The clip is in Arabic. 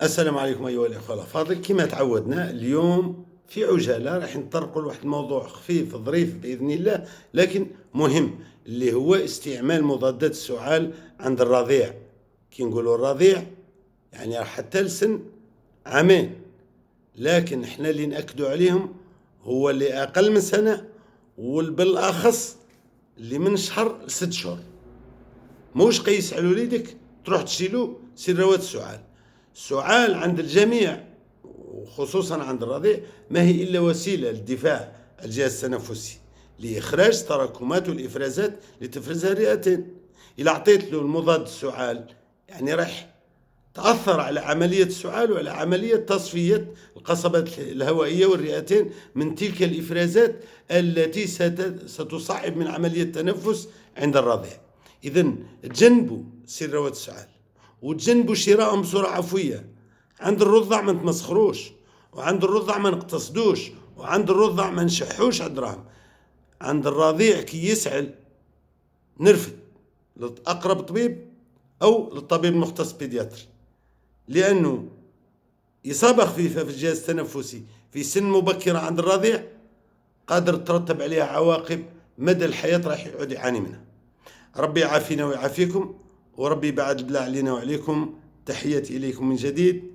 السلام عليكم أيها الأخوة الأفاضل. كما تعودنا اليوم في عجالة راح نطرقوا لواحد الموضوع خفيف ظريف بإذن الله، لكن مهم، اللي هو استعمال مضادات السعال عند الرضيع. كي نقولوا الرضيع يعني حتى لسن عامين، لكن احنا اللي نأكدوا عليهم هو اللي أقل من سنة، وبالأخص اللي من شهر ل6 شهور. موش قيس على وليدك تروح تشيلو سروات السعال. السعال عند الجميع وخصوصا عند الرضيع ما هي إلا وسيلة للدفاع الجهاز التنفسي لإخراج تراكمات والإفرازات اللي تفرزها الرئتين. إذا أعطيت له المضاد السعال يعني راح تأثر على عملية السعال وعلى عملية تصفية القصبات الهوائية والرئتين من تلك الإفرازات التي ستصعب من عملية التنفس عند الرضيع. إذن تجنبوا سروات السعال وتجنبوا شراءهم بصورة عفوية. عند الرضع ما نتمسخروش، وعند الرضع ما نقتصدوش، وعند الرضع ما نشحوش على الدراهم. عند الرضيع كي يسعل نرفد لأقرب طبيب أو للطبيب المختص بيدياتري، لأنه إصابة خفيفة في الجهاز التنفسي في سن مبكرة عند الرضيع قادر ترتب عليها عواقب مدى الحياة راح يعود يعاني منها. ربي يعافينا ويعافيكم، وربي بعد البلاء علينا وعليكم. تحياتي إليكم من جديد.